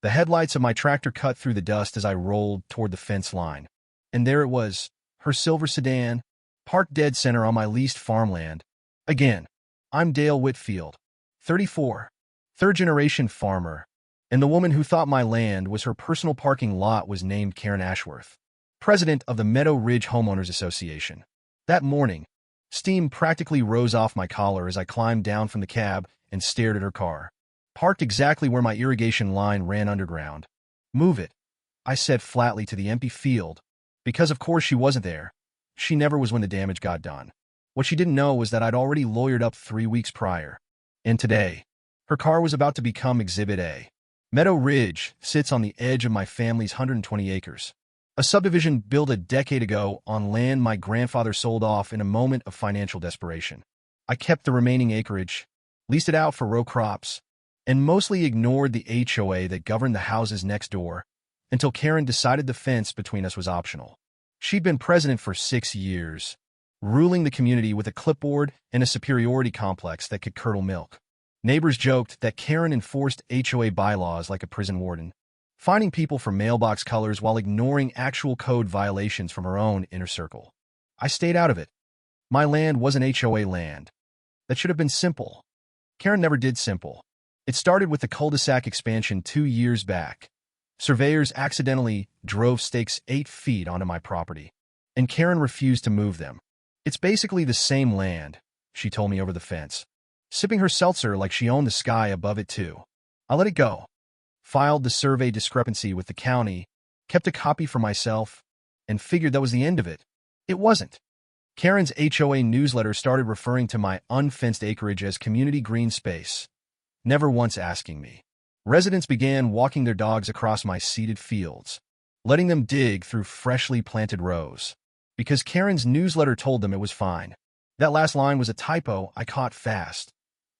The headlights of my tractor cut through the dust as I rolled toward the fence line. And there it was, her silver sedan, parked dead center on my leased farmland. Again, I'm Dale Whitfield, 34, third-generation farmer, and the woman who thought my land was her personal parking lot was named Karen Ashworth, president of the Meadow Ridge Homeowners Association. That morning, steam practically rose off my collar as I climbed down from the cab and stared at her car, parked exactly where my irrigation line ran underground. "Move it," I said flatly to the empty field, because of course she wasn't there. She never was when the damage got done. What she didn't know was that I'd already lawyered up 3 weeks prior. And today, her car was about to become Exhibit A. Meadow Ridge sits on the edge of my family's 120 acres. A subdivision built a decade ago on land my grandfather sold off in a moment of financial desperation. I kept the remaining acreage, leased it out for row crops, and mostly ignored the HOA that governed the houses next door until Karen decided the fence between us was optional. She'd been president for 6 years, ruling the community with a clipboard and a superiority complex that could curdle milk. Neighbors joked that Karen enforced HOA bylaws like a prison warden, fining people for mailbox colors while ignoring actual code violations from her own inner circle. I stayed out of it. My land wasn't HOA land. That should have been simple. Karen never did simple. It started with the cul-de-sac expansion 2 years back. Surveyors accidentally drove stakes 8 feet onto my property, and Karen refused to move them. "It's basically the same land," she told me over the fence, sipping her seltzer like she owned the sky above it too. I let it go, filed the survey discrepancy with the county, kept a copy for myself, and figured that was the end of it. It wasn't. Karen's HOA newsletter started referring to my unfenced acreage as community green space, never once asking me. Residents began walking their dogs across my seeded fields, letting them dig through freshly planted rows, because Karen's newsletter told them it was fine. That last line was a typo I caught fast.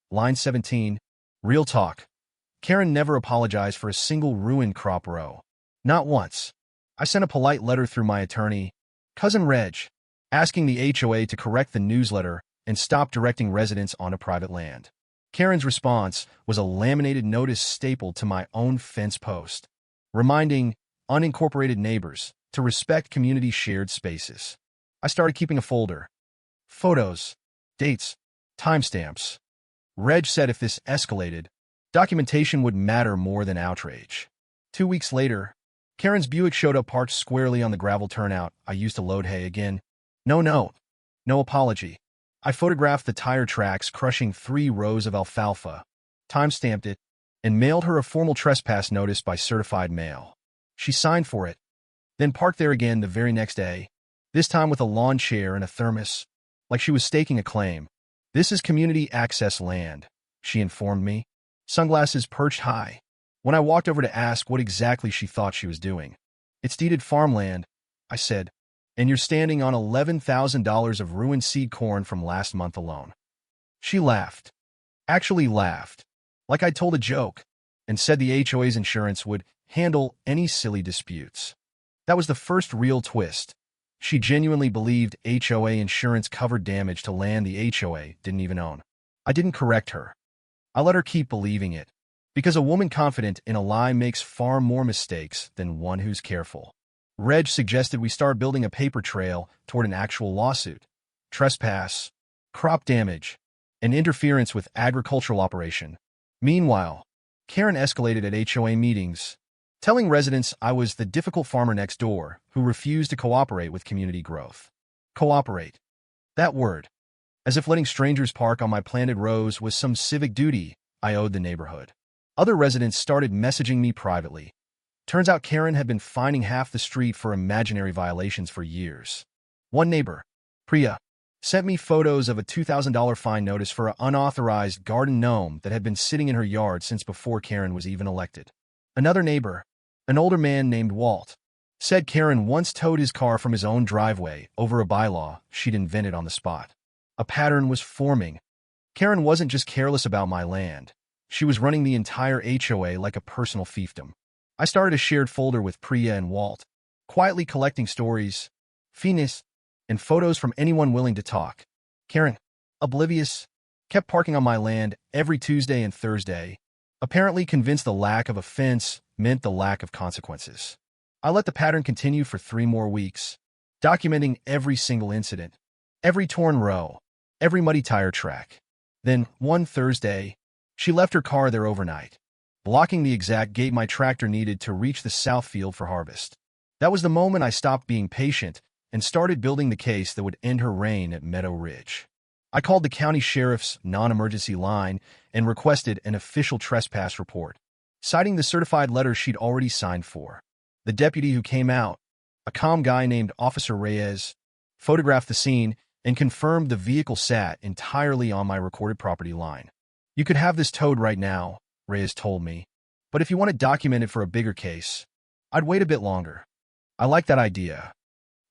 Line 17, real talk. Karen never apologized for a single ruined crop row. Not once. I sent a polite letter through my attorney, Cousin Reg, asking the HOA to correct the newsletter and stop directing residents onto private land. Karen's response was a laminated notice stapled to my own fence post, reminding unincorporated neighbors to respect community shared spaces. I started keeping a folder. Photos, dates, timestamps. Reg said if this escalated, documentation would matter more than outrage. 2 weeks later, Karen's Buick showed up parked squarely on the gravel turnout I used to load hay again. No note, no apology. I photographed the tire tracks crushing 3 rows of alfalfa, timestamped it, and mailed her a formal trespass notice by certified mail. She signed for it, then parked there again the very next day, this time with a lawn chair and a thermos, like she was staking a claim. "This is community access land," she informed me, sunglasses perched high, when I walked over to ask what exactly she thought she was doing. "It's deeded farmland," I said, "and you're standing on $11,000 of ruined seed corn from last month alone." She laughed. Actually laughed, like I'd told a joke, and said the HOA's insurance would handle any silly disputes. That was the first real twist. She genuinely believed HOA insurance covered damage to land the HOA didn't even own. I didn't correct her. I let her keep believing it, because a woman confident in a lie makes far more mistakes than one who's careful. Reg suggested we start building a paper trail toward an actual lawsuit. Trespass, crop damage, and interference with agricultural operation. Meanwhile, Karen escalated at HOA meetings, telling residents I was the difficult farmer next door who refused to cooperate with community growth. Cooperate. That word. As if letting strangers park on my planted rows was some civic duty I owed the neighborhood. Other residents started messaging me privately. Turns out Karen had been fining half the street for imaginary violations for years. One neighbor, Priya, sent me photos of a $2,000 fine notice for an unauthorized garden gnome that had been sitting in her yard since before Karen was even elected. Another neighbor, an older man named Walt, said Karen once towed his car from his own driveway over a bylaw she'd invented on the spot. A pattern was forming. Karen wasn't just careless about my land. She was running the entire HOA like a personal fiefdom. I started a shared folder with Priya and Walt, quietly collecting stories, finis, and photos from anyone willing to talk. Karen, oblivious, kept parking on my land every Tuesday and Thursday, apparently convinced the lack of a fence meant the lack of consequences. I let the pattern continue for 3 more weeks, documenting every single incident, every torn row, every muddy tire track. Then, one Thursday, she left her car there overnight, blocking the exact gate my tractor needed to reach the south field for harvest. That was the moment I stopped being patient and started building the case that would end her reign at Meadow Ridge. I called the county sheriff's non-emergency line and requested an official trespass report, citing the certified letter she'd already signed for. The deputy who came out, a calm guy named Officer Reyes, photographed the scene and confirmed the vehicle sat entirely on my recorded property line. "You could have this towed right now," Reyes told me, "but if you want to document it for a bigger case, I'd wait a bit longer." I like that idea.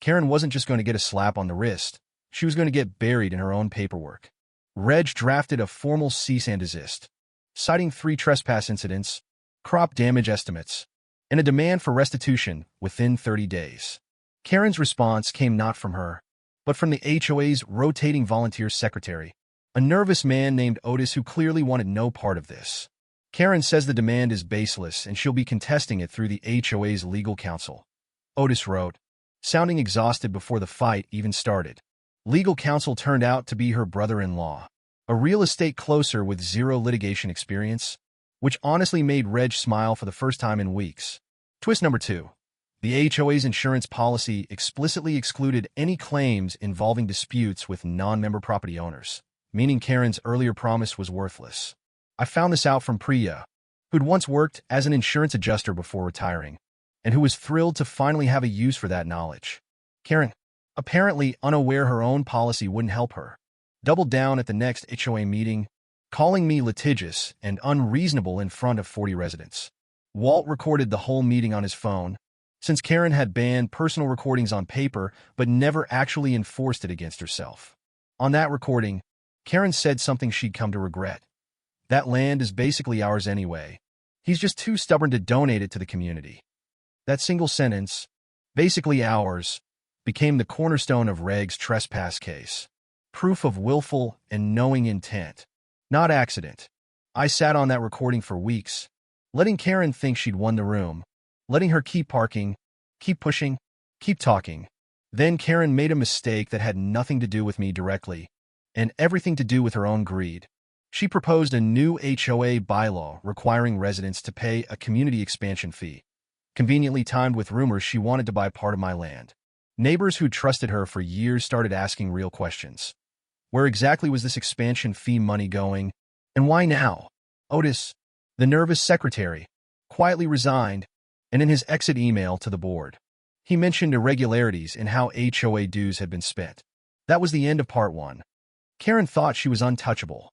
Karen wasn't just going to get a slap on the wrist. She was going to get buried in her own paperwork. Reg drafted a formal cease and desist, citing 3 trespass incidents, crop damage estimates, and a demand for restitution within 30 days. Karen's response came not from her, but from the HOA's rotating volunteer secretary, a nervous man named Otis who clearly wanted no part of this. Karen says the demand is baseless and she'll be contesting it through the HOA's legal counsel. Otis wrote, sounding exhausted before the fight even started. Legal counsel turned out to be her brother-in-law, a real estate closer with 0 litigation experience, which honestly made Reg smile for the first time in weeks. Twist number 2. The HOA's insurance policy explicitly excluded any claims involving disputes with non-member property owners, meaning Karen's earlier promise was worthless. I found this out from Priya, who'd once worked as an insurance adjuster before retiring, and who was thrilled to finally have a use for that knowledge. Karen, apparently unaware her own policy wouldn't help her, doubled down at the next HOA meeting, calling me litigious and unreasonable in front of 40 residents. Walt recorded the whole meeting on his phone, since Karen had banned personal recordings on paper but never actually enforced it against herself. On that recording, Karen said something she'd come to regret. That land is basically ours anyway. He's just too stubborn to donate it to the community. That single sentence, basically ours, became the cornerstone of Reg's trespass case. Proof of willful and knowing intent, not accident. I sat on that recording for weeks, letting Karen think she'd won the room, letting her keep parking, keep pushing, keep talking. Then Karen made a mistake that had nothing to do with me directly, and everything to do with her own greed. She proposed a new HOA bylaw requiring residents to pay a community expansion fee, conveniently timed with rumors she wanted to buy part of my land. Neighbors who trusted her for years started asking real questions. Where exactly was this expansion fee money going, and why now? Otis, the nervous secretary, quietly resigned, and in his exit email to the board, he mentioned irregularities in how HOA dues had been spent. That was the end of part 1. Karen thought she was untouchable.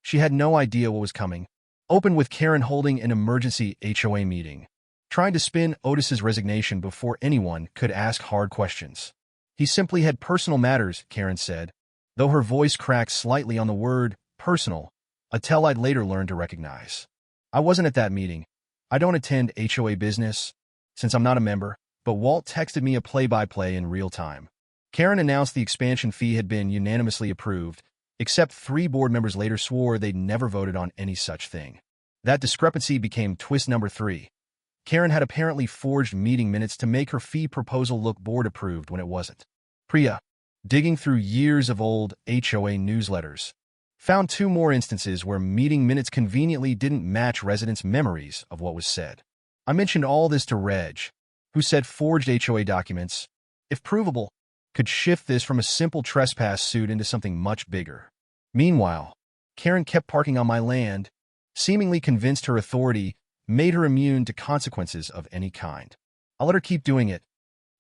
She had no idea what was coming. Opened with Karen holding an emergency HOA meeting, trying to spin Otis's resignation before anyone could ask hard questions. He simply had personal matters, Karen said, though her voice cracked slightly on the word personal, a tell I'd later learned to recognize. I wasn't at that meeting. I don't attend HOA business, since I'm not a member, but Walt texted me a play-by-play in real time. Karen announced the expansion fee had been unanimously approved, except 3 board members later swore they'd never voted on any such thing. That discrepancy became twist number 3. Karen had apparently forged meeting minutes to make her fee proposal look board-approved when it wasn't. Priya, digging through years of old HOA newsletters, found 2 more instances where meeting minutes conveniently didn't match residents' memories of what was said. I mentioned all this to Reg, who said forged HOA documents, if provable, could shift this from a simple trespass suit into something much bigger. Meanwhile, Karen kept parking on my land, seemingly convinced her authority made her immune to consequences of any kind. I let her keep doing it.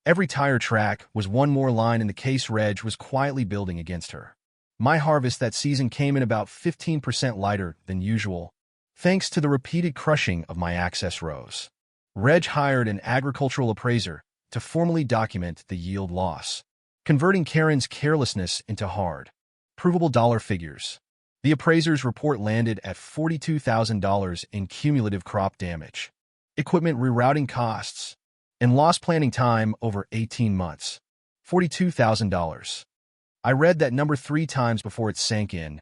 Every tire track was one more line in the case Reg was quietly building against her. My harvest that season came in about 15% lighter than usual, thanks to the repeated crushing of my access rows. Reg hired an agricultural appraiser to formally document the yield loss, converting Karen's carelessness into hard, provable dollar figures. The appraiser's report landed at $42,000 in cumulative crop damage, equipment rerouting costs, and lost planting time over 18 months. $42,000. I read that number 3 times before it sank in.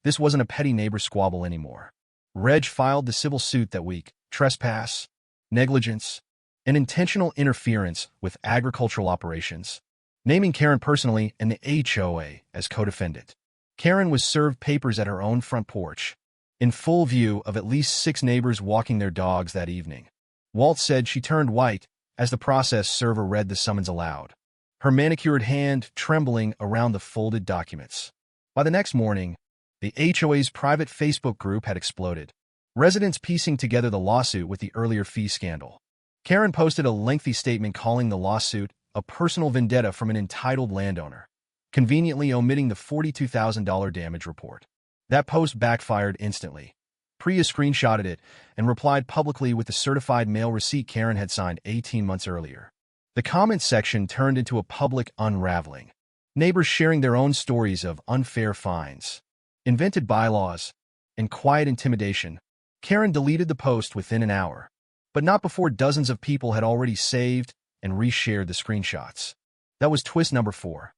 This wasn't a petty neighbor squabble anymore. Reg filed the civil suit that week. Trespass? negligence, and intentional interference with agricultural operations, naming Karen personally and the HOA as co-defendant. Karen was served papers at her own front porch, in full view of at least 6 neighbors walking their dogs that evening. Walt said she turned white as the process server read the summons aloud, her manicured hand trembling around the folded documents. By the next morning, the HOA's private Facebook group had exploded, residents piecing together the lawsuit with the earlier fee scandal. Karen posted a lengthy statement calling the lawsuit a personal vendetta from an entitled landowner, conveniently omitting the $42,000 damage report. That post backfired instantly. Priya screenshotted it and replied publicly with the certified mail receipt Karen had signed 18 months earlier. The comments section turned into a public unraveling, neighbors sharing their own stories of unfair fines, invented bylaws, and quiet intimidation. Karen deleted the post within an hour, but not before dozens of people had already saved and reshared the screenshots. That was twist number 4.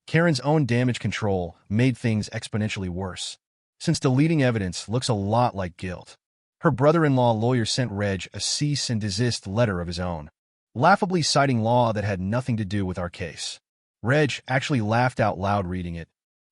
Karen's own damage control made things exponentially worse, since deleting evidence looks a lot like guilt. Her brother-in-law lawyer sent Reg a cease and desist letter of his own, laughably citing law that had nothing to do with our case. Reg actually laughed out loud reading it,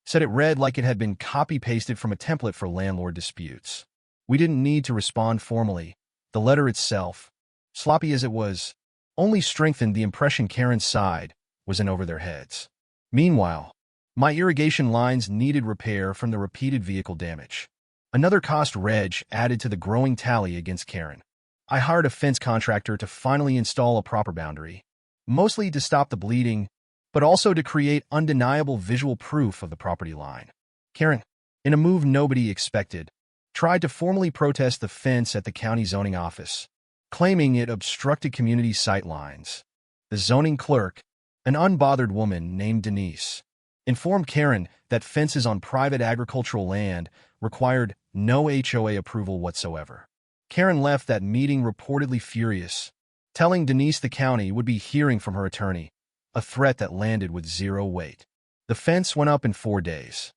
said it read like it had been copy-pasted from a template for landlord disputes. We didn't need to respond formally. The letter itself, sloppy as it was, only strengthened the impression Karen's side was in over their heads. Meanwhile, my irrigation lines needed repair from the repeated vehicle damage. Another cost Reg added to the growing tally against Karen. I hired a fence contractor to finally install a proper boundary, mostly to stop the bleeding, but also to create undeniable visual proof of the property line. Karen, in a move nobody expected, tried to formally protest the fence at the county zoning office, claiming it obstructed community sight lines. The zoning clerk, an unbothered woman named Denise, informed Karen that fences on private agricultural land required no HOA approval whatsoever. Karen left that meeting reportedly furious, telling Denise the county would be hearing from her attorney, a threat that landed with zero weight. The fence went up in 4 days.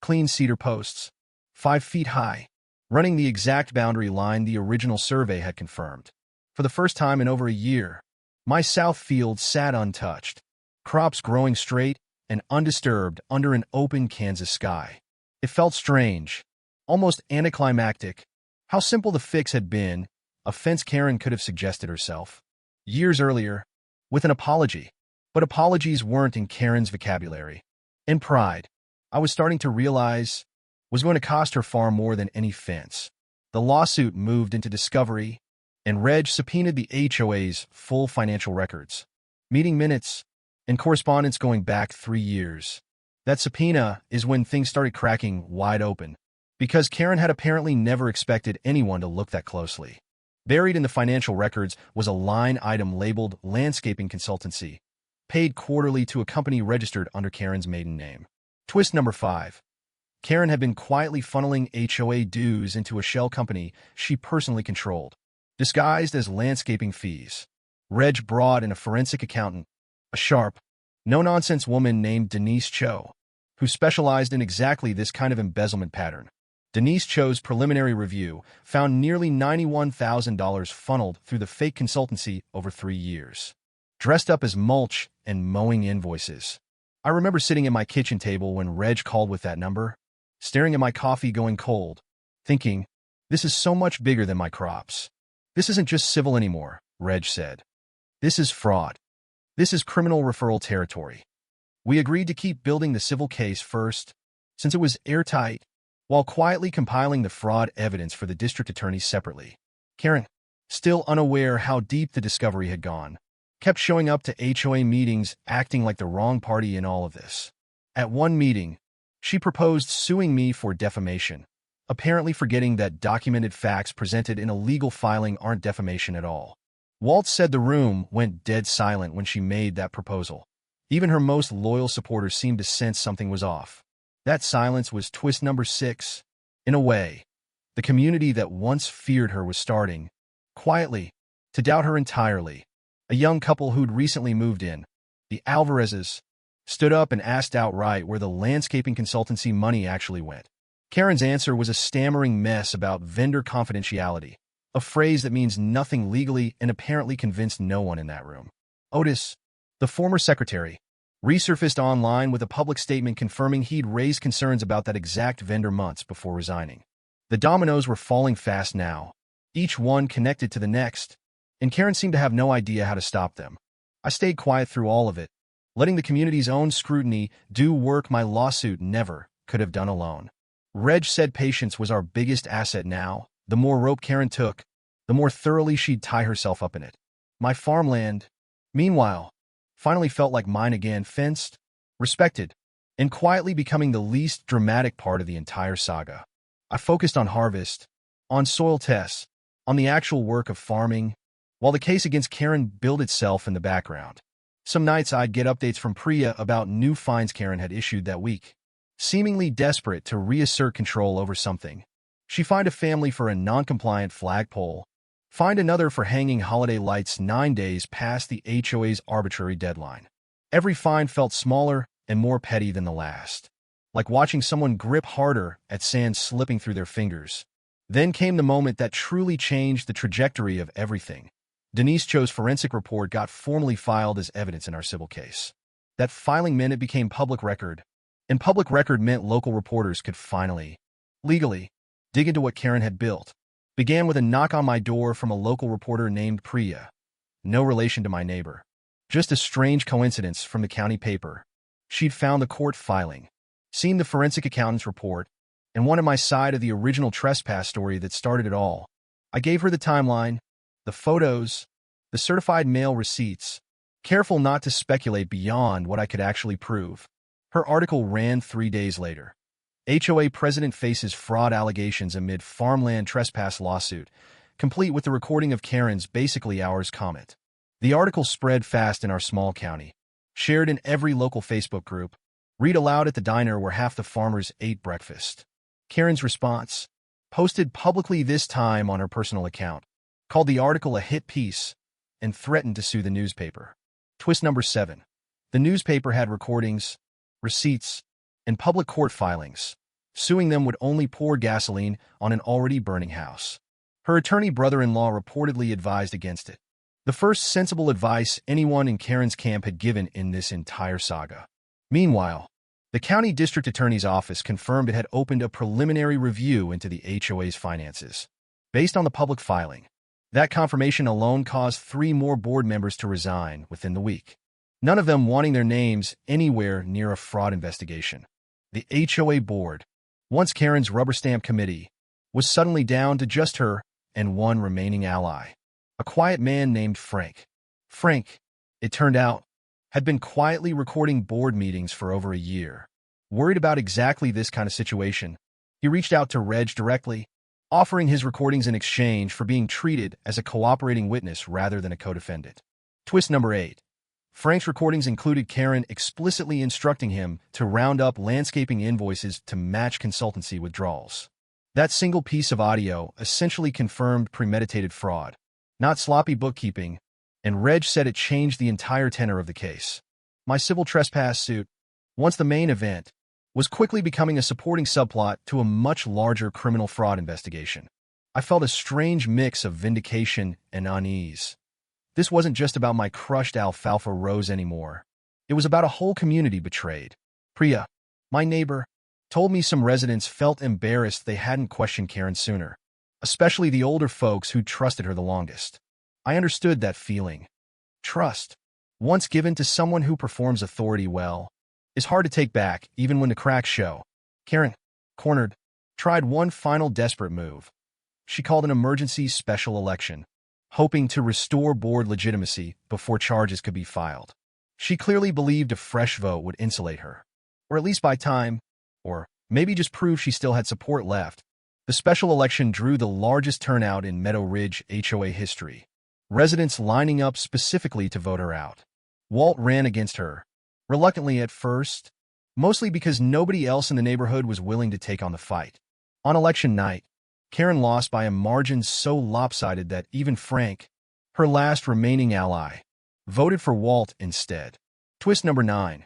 Clean cedar posts, 5 feet high, running the exact boundary line the original survey had confirmed. For the first time in over a year, my south field sat untouched, crops growing straight and undisturbed under an open Kansas sky. It felt strange, almost anticlimactic, how simple the fix had been, a fence Karen could have suggested herself years earlier, with an apology. But apologies weren't in Karen's vocabulary. And pride, I was starting to realize, was going to cost her far more than any fence. The lawsuit moved into discovery, and Reg subpoenaed the HOA's full financial records, meeting minutes, and correspondence going back 3 years. That subpoena is when things started cracking wide open, because Karen had apparently never expected anyone to look that closely. Buried in the financial records was a line item labeled landscaping consultancy, paid quarterly to a company registered under Karen's maiden name. Twist number 5. Karen had been quietly funneling HOA dues into a shell company she personally controlled, disguised as landscaping fees. Reg brought in a forensic accountant, a sharp, no-nonsense woman named Denise Cho, who specialized in exactly this kind of embezzlement pattern. Denise Cho's preliminary review found nearly $91,000 funneled through the fake consultancy over 3 years, dressed up as mulch and mowing invoices. I remember sitting at my kitchen table when Reg called with that number, staring at my coffee going cold, thinking, this is so much bigger than my crops. This isn't just civil anymore, Reg said. This is fraud. This is criminal referral territory. We agreed to keep building the civil case first, since it was airtight, while quietly compiling the fraud evidence for the district attorney separately. Karen, still unaware how deep the discovery had gone, kept showing up to HOA meetings acting like the wrong party in all of this. At one meeting, she proposed suing me for defamation, apparently forgetting that documented facts presented in a legal filing aren't defamation at all. Walt said the room went dead silent when she made that proposal. Even her most loyal supporters seemed to sense something was off. That silence was twist number 6. In a way, the community that once feared her was starting, quietly, to doubt her entirely. A young couple who'd recently moved in, the Alvarezes, stood up and asked outright where the landscaping consultancy money actually went. Karen's answer was a stammering mess about vendor confidentiality, a phrase that means nothing legally and apparently convinced no one in that room. Otis, the former secretary, resurfaced online with a public statement confirming he'd raised concerns about that exact vendor months before resigning. The dominoes were falling fast now, each one connected to the next, and Karen seemed to have no idea how to stop them. I stayed quiet through all of it, letting the community's own scrutiny do work my lawsuit never could have done alone. Reg said patience was our biggest asset now. The more rope Karen took, the more thoroughly she'd tie herself up in it. My farmland, meanwhile, finally felt like mine again, fenced, respected, and quietly becoming the least dramatic part of the entire saga. I focused on harvest, on soil tests, on the actual work of farming, while the case against Karen built itself in the background. Some nights I'd get updates from Priya about new fines Karen had issued that week, seemingly desperate to reassert control over something. She fined a family for a non-compliant flagpole, fined another for hanging holiday lights 9 days past the HOA's arbitrary deadline. Every fine felt smaller and more petty than the last, like watching someone grip harder at sand slipping through their fingers. Then came the moment that truly changed the trajectory of everything. Denise Cho's forensic report got formally filed as evidence in our civil case. That filing meant it became public record, and public record meant local reporters could finally, legally, dig into what Karen had built. Began with a knock on my door from a local reporter named Priya. No relation to my neighbor. Just a strange coincidence from the county paper. She'd found the court filing, seen the forensic accountant's report, and wanted my side of the original trespass story that started it all. I gave her the timeline, the photos, the certified mail receipts, careful not to speculate beyond what I could actually prove. Her article ran 3 days later. HOA president faces fraud allegations amid farmland trespass lawsuit, complete with the recording of Karen's basically hours comment. The article spread fast in our small county, shared in every local Facebook group, read aloud at the diner where half the farmers ate breakfast. Karen's response, posted publicly this time on her personal account, called the article a hit piece and threatened to sue the newspaper. Twist number 7. The newspaper had recordings, receipts, and public court filings. Suing them would only pour gasoline on an already burning house. Her attorney brother-in-law reportedly advised against it. The first sensible advice anyone in Karen's camp had given in this entire saga. Meanwhile, the county district attorney's office confirmed it had opened a preliminary review into the HOA's finances. Based on the public filing, that confirmation alone caused 3 more board members to resign within the week, none of them wanting their names anywhere near a fraud investigation. The HOA board, once Karen's rubber stamp committee, was suddenly down to just her and one remaining ally, a quiet man named Frank. Frank, it turned out, had been quietly recording board meetings for over a year. Worried about exactly this kind of situation, he reached out to Reg directly, offering his recordings in exchange for being treated as a cooperating witness rather than a co-defendant. Twist number 8. Frank's recordings included Karen explicitly instructing him to round up landscaping invoices to match consultancy withdrawals. That single piece of audio essentially confirmed premeditated fraud, not sloppy bookkeeping, and Reg said it changed the entire tenor of the case. My civil trespass suit, once the main event, was quickly becoming a supporting subplot to a much larger criminal fraud investigation. I felt a strange mix of vindication and unease. This wasn't just about my crushed alfalfa rows anymore. It was about a whole community betrayed. Priya, my neighbor, told me some residents felt embarrassed they hadn't questioned Karen sooner, especially the older folks who trusted her the longest. I understood that feeling. Trust, once given to someone who performs authority well, is hard to take back even when the cracks show. Karen, cornered, tried one final desperate move. She called an emergency special election, hoping to restore board legitimacy before charges could be filed. She clearly believed a fresh vote would insulate her, or at least buy time, or maybe just prove she still had support left. The special election drew the largest turnout in Meadow Ridge HOA history, residents lining up specifically to vote her out. Walt ran against her, reluctantly at first, mostly because nobody else in the neighborhood was willing to take on the fight. On election night, Karen lost by a margin so lopsided that even Frank, her last remaining ally, voted for Walt instead. Twist number 9.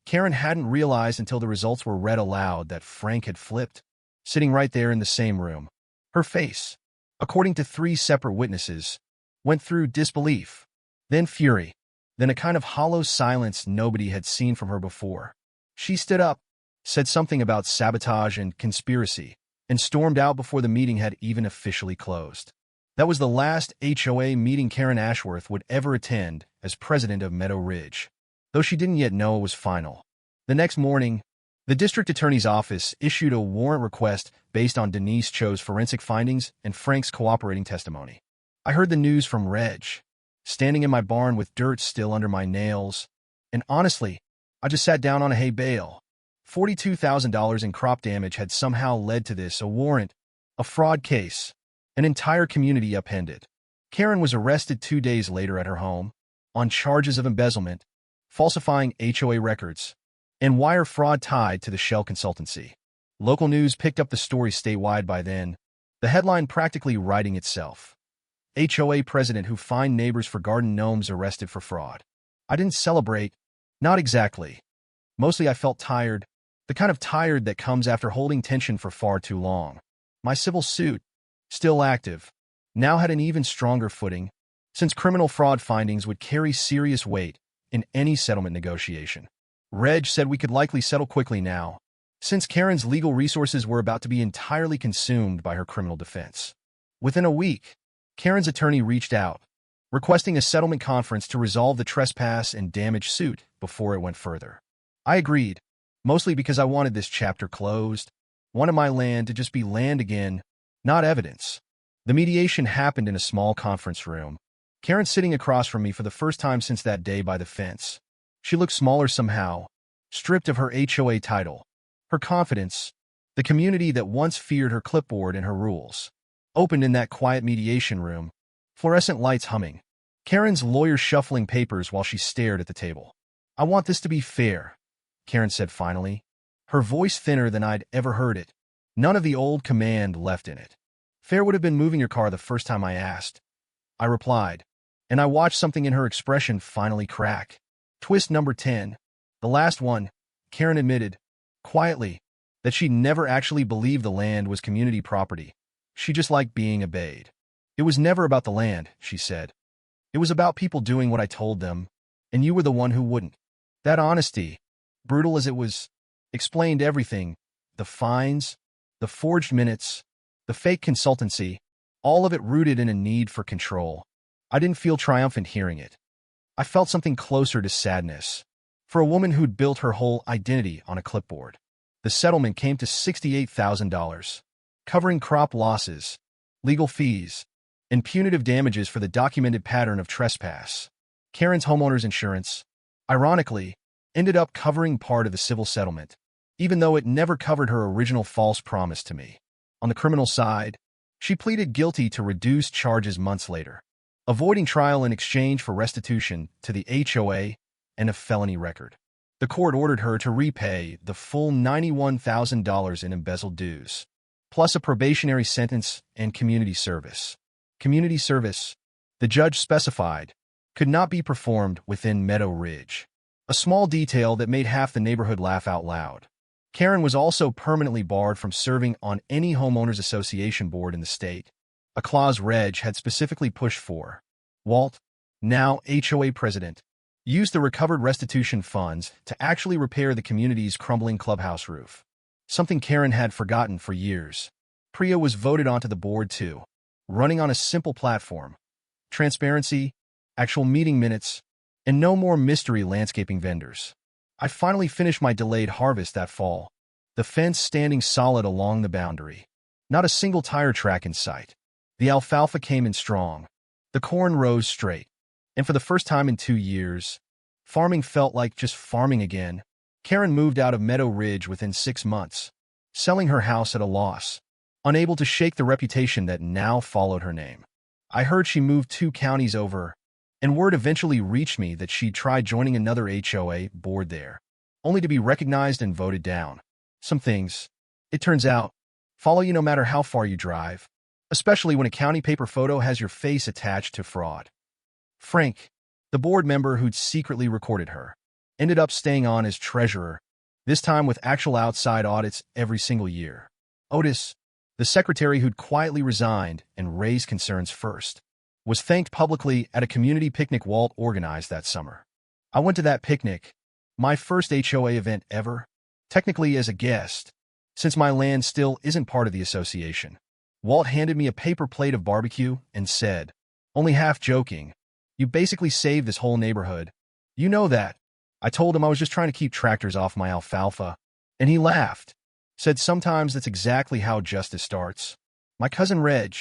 Karen hadn't realized until the results were read aloud that Frank had flipped, sitting right there in the same room. Her face, according to 3 separate witnesses, went through disbelief, then fury, then a kind of hollow silence nobody had seen from her before. She stood up, said something about sabotage and conspiracy, and stormed out before the meeting had even officially closed. That was the last HOA meeting Karen Ashworth would ever attend as president of Meadow Ridge, though she didn't yet know it was final. The next morning, the district attorney's office issued a warrant request based on Denise Cho's forensic findings and Frank's cooperating testimony. I heard the news from Reg, standing in my barn with dirt still under my nails, and honestly, I just sat down on a hay bale. $42,000 in crop damage had somehow led to this, a warrant, a fraud case, an entire community upended. Karen was arrested 2 days later at her home on charges of embezzlement, falsifying HOA records, and wire fraud tied to the Shell consultancy. Local news picked up the story statewide by then, the headline practically writing itself. HOA president who fined neighbors for garden gnomes arrested for fraud. I didn't celebrate. Not exactly. Mostly I felt tired, the kind of tired that comes after holding tension for far too long. My civil suit, still active, now had an even stronger footing, since criminal fraud findings would carry serious weight in any settlement negotiation. Reg said we could likely settle quickly now, since Karen's legal resources were about to be entirely consumed by her criminal defense. Within a week, Karen's attorney reached out, requesting a settlement conference to resolve the trespass and damage suit before it went further. I agreed, mostly because I wanted this chapter closed, wanted my land to just be land again, not evidence. The mediation happened in a small conference room, Karen sitting across from me for the first time since that day by the fence. She looked smaller somehow, stripped of her HOA title, her confidence, the community that once feared her clipboard and her rules. Opened in that quiet mediation room, fluorescent lights humming, Karen's lawyer shuffling papers while she stared at the table. I want this to be fair, Karen said finally, her voice thinner than I'd ever heard it, none of the old command left in it. Fair would have been moving your car the first time I asked, I replied, and I watched something in her expression finally crack. Twist number 10, the last one, Karen admitted, quietly, that she'd never actually believed the land was community property. She just liked being obeyed. It was never about the land, she said. It was about people doing what I told them, and you were the one who wouldn't. That honesty, brutal as it was, explained everything, the fines, the forged minutes, the fake consultancy, all of it rooted in a need for control. I didn't feel triumphant hearing it. I felt something closer to sadness. For a woman who'd built her whole identity on a clipboard. The settlement came to $68,000, covering crop losses, legal fees, and punitive damages for the documented pattern of trespass. Karen's homeowner's insurance, ironically, ended up covering part of the civil settlement, even though it never covered her original false promise to me. On the criminal side, she pleaded guilty to reduced charges months later, avoiding trial in exchange for restitution to the HOA and a felony record. The court ordered her to repay the full $91,000 in embezzled dues, plus a probationary sentence and community service. Community service, the judge specified, could not be performed within Meadow Ridge, a small detail that made half the neighborhood laugh out loud. Karen was also permanently barred from serving on any homeowners association board in the state, a clause Reg had specifically pushed for. Walt, now HOA president, used the recovered restitution funds to actually repair the community's crumbling clubhouse roof, something Karen had forgotten for years. Priya was voted onto the board too, running on a simple platform: transparency, actual meeting minutes, and no more mystery landscaping vendors. I finally finished my delayed harvest that fall, the fence standing solid along the boundary. Not a single tire track in sight. The alfalfa came in strong. The corn rose straight. And for the first time in 2 years, farming felt like just farming again. Karen moved out of Meadow Ridge within 6 months, selling her house at a loss, unable to shake the reputation that now followed her name. I heard she moved 2 counties over, and word eventually reached me that she'd tried joining another HOA board there, only to be recognized and voted down. Some things, it turns out, follow you no matter how far you drive, especially when a county paper photo has your face attached to fraud. Frank, the board member who'd secretly recorded her, ended up staying on as treasurer, this time with actual outside audits every single year. Otis, The secretary who'd quietly resigned and raised concerns first was thanked publicly at a community picnic Walt organized that summer. I went to that picnic, my first HOA event ever, technically as a guest, since my land still isn't part of the association. Walt handed me a paper plate of barbecue and said, only half joking, "You basically saved this whole neighborhood. You know that." I told him I was just trying to keep tractors off my alfalfa, and he laughed, said sometimes that's exactly how justice starts. My cousin Reg,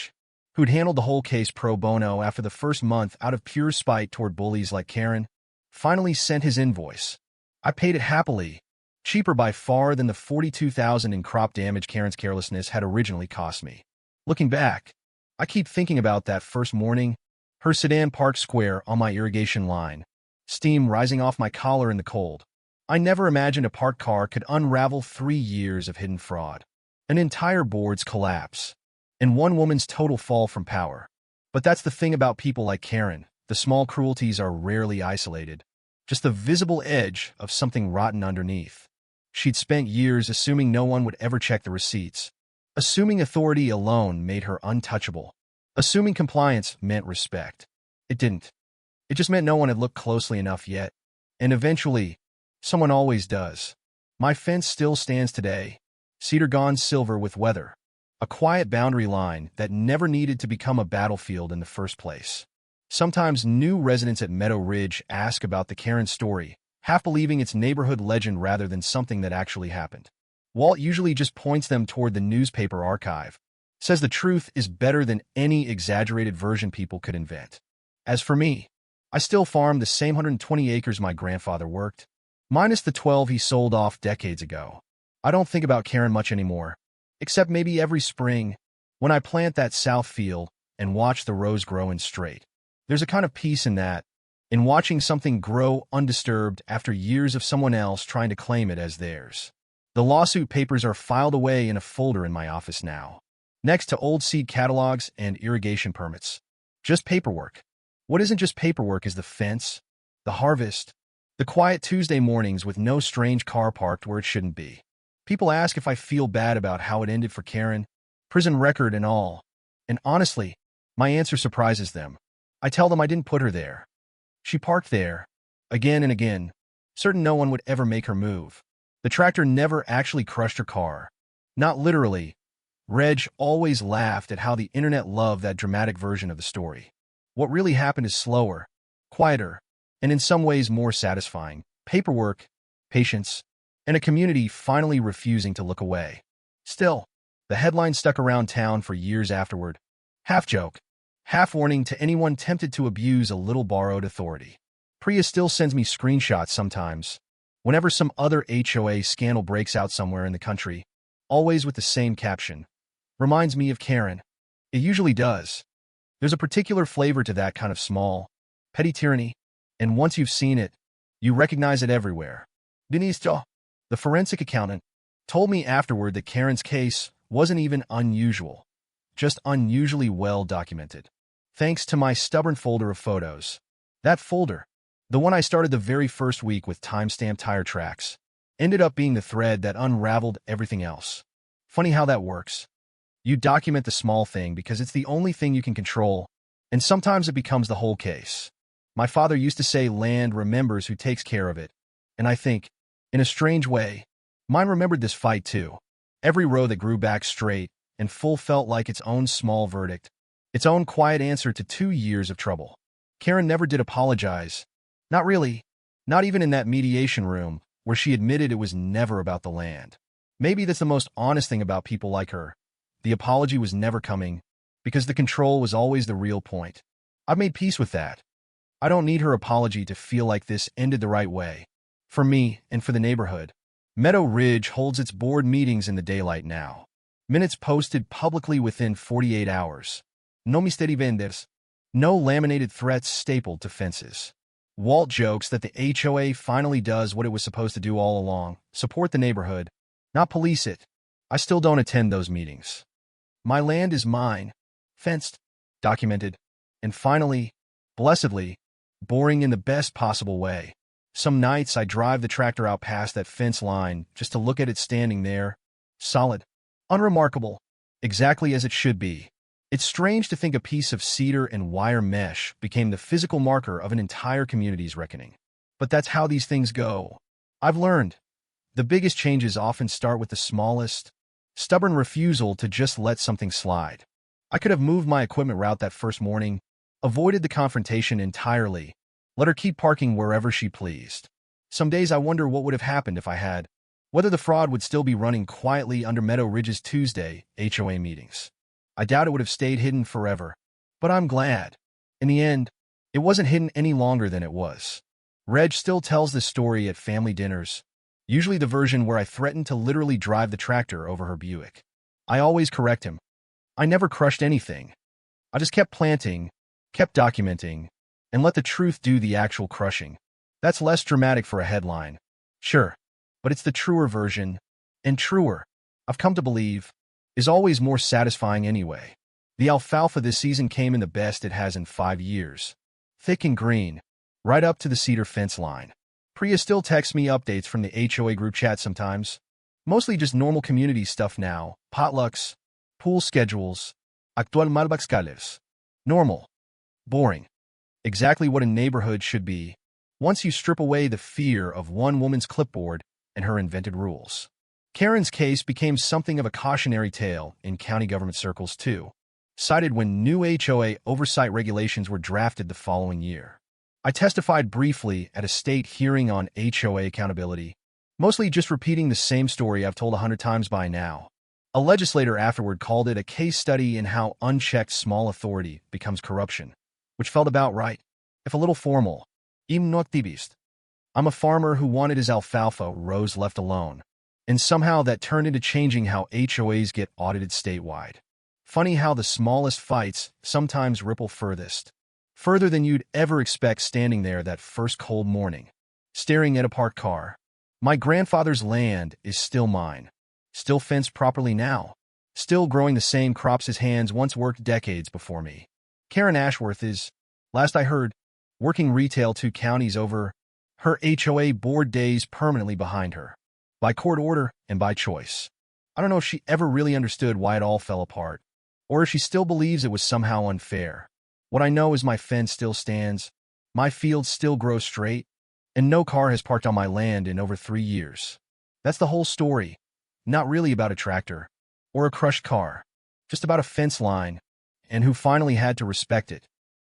who'd handled the whole case pro bono after the first month out of pure spite toward bullies like Karen, finally sent his invoice. I paid it happily, cheaper by far than the $42,000 in crop damage Karen's carelessness had originally cost me. Looking back, I keep thinking about that first morning, her sedan parked square on my irrigation line, steam rising off my collar in the cold. I never imagined a parked car could unravel 3 years of hidden fraud, an entire board's collapse, and one woman's total fall from power. But that's the thing about people like Karen. The small cruelties are rarely isolated, just the visible edge of something rotten underneath. She'd spent years assuming no one would ever check the receipts, assuming authority alone made her untouchable, assuming compliance meant respect. It didn't. It just meant no one had looked closely enough yet, and eventually, someone always does. My fence still stands today, cedar gone silver with weather, a quiet boundary line that never needed to become a battlefield in the first place. Sometimes new residents at Meadow Ridge ask about the Karen story, half believing it's neighborhood legend rather than something that actually happened. Walt usually just points them toward the newspaper archive, says the truth is better than any exaggerated version people could invent. As for me, I still farm the same 120 acres my grandfather worked, minus the 12 he sold off decades ago. I don't think about Karen much anymore, except maybe every spring when I plant that south field and watch the rows grow in straight. There's a kind of peace in that, in watching something grow undisturbed after years of someone else trying to claim it as theirs. The lawsuit papers are filed away in a folder in my office now, next to old seed catalogs and irrigation permits. Just paperwork. What isn't just paperwork is the fence, the harvest, the quiet Tuesday mornings with no strange car parked where it shouldn't be. People ask if I feel bad about how it ended for Karen, prison record and all, and honestly, my answer surprises them. I tell them I didn't put her there. She parked there, again and again, certain no one would ever make her move. The tractor never actually crushed her car. Not literally. Reg always laughed at how the internet loved that dramatic version of the story. What really happened is slower, quieter, and in some ways more satisfying. Paperwork, patience, and a community finally refusing to look away. Still, the headline stuck around town for years afterward. Half joke, half warning to anyone tempted to abuse a little borrowed authority. Priya still sends me screenshots sometimes, whenever some other HOA scandal breaks out somewhere in the country, always with the same caption. Reminds me of Karen. It usually does. There's a particular flavor to that kind of small, petty tyranny, and once you've seen it, you recognize it everywhere. Denise, the forensic accountant, told me afterward that Karen's case wasn't even unusual, just unusually well documented. Thanks to my stubborn folder of photos. That folder, the one I started the very first week with timestamped tire tracks, ended up being the thread that unraveled everything else. Funny how that works. You document the small thing because it's the only thing you can control, and sometimes it becomes the whole case. My father used to say land remembers who takes care of it, and I think, in a strange way, mine remembered this fight too. Every row that grew back straight and full felt like its own small verdict, its own quiet answer to 2 years of trouble. Karen never did apologize. Not really. Not even in that mediation room, where she admitted it was never about the land. Maybe that's the most honest thing about people like her. The apology was never coming, because the control was always the real point. I've made peace with that. I don't need her apology to feel like this ended the right way. For me, and for the neighborhood. Meadow Ridge holds its board meetings in the daylight now. Minutes posted publicly within 48 hours. No misteri vendors. No laminated threats stapled to fences. Walt jokes that the HOA finally does what it was supposed to do all along, support the neighborhood, not police it. I still don't attend those meetings. My land is mine, fenced, documented, and finally, blessedly, boring in the best possible way. Some nights I drive the tractor out past that fence line just to look at it standing there, solid, unremarkable, exactly as it should be. It's strange to think a piece of cedar and wire mesh became the physical marker of an entire community's reckoning. But that's how these things go. I've learned. The biggest changes often start with the smallest, stubborn refusal to just let something slide. I could have moved my equipment route that first morning, avoided the confrontation entirely, let her keep parking wherever she pleased. Some days I wonder what would have happened if I had, whether the fraud would still be running quietly under Meadow Ridge's Tuesday HOA meetings. I doubt it would have stayed hidden forever, but I'm glad. In the end, it wasn't hidden any longer than it was. Reg still tells this story at family dinners, usually the version where I threatened to literally drive the tractor over her Buick. I always correct him. I never crushed anything. I just kept planting, kept documenting, and let the truth do the actual crushing. That's less dramatic for a headline. Sure, but it's the truer version, and truer, I've come to believe, is always more satisfying anyway. The alfalfa this season came in the best it has in 5 years. Thick and green, right up to the cedar fence line. Priya still texts me updates from the HOA group chat sometimes. Mostly just normal community stuff now, potlucks, pool schedules, actual malbaxcales. Normal. Boring. Exactly what a neighborhood should be, once you strip away the fear of one woman's clipboard and her invented rules. Karen's case became something of a cautionary tale in county government circles too, cited when new HOA oversight regulations were drafted the following year. I testified briefly at a state hearing on HOA accountability, mostly just repeating the same story I've told 100 times by now. A legislator afterward called it a case study in how unchecked small authority becomes corruption, which felt about right, if a little formal. Im no activist. I'm a farmer who wanted his alfalfa rows left alone, and somehow that turned into changing how HOAs get audited statewide. Funny how the smallest fights sometimes ripple furthest. Further than you'd ever expect standing there that first cold morning, staring at a parked car. My grandfather's land is still mine. Still fenced properly now. Still growing the same crops his hands once worked decades before me. Karen Ashworth is, last I heard, working retail 2 counties over, her HOA board days permanently behind her. By court order and by choice. I don't know if she ever really understood why it all fell apart, or if she still believes it was somehow unfair. What I know is my fence still stands, my fields still grow straight, and no car has parked on my land in over 3 years. That's the whole story. Not really about a tractor, or a crushed car. Just about a fence line, and who finally had to respect it.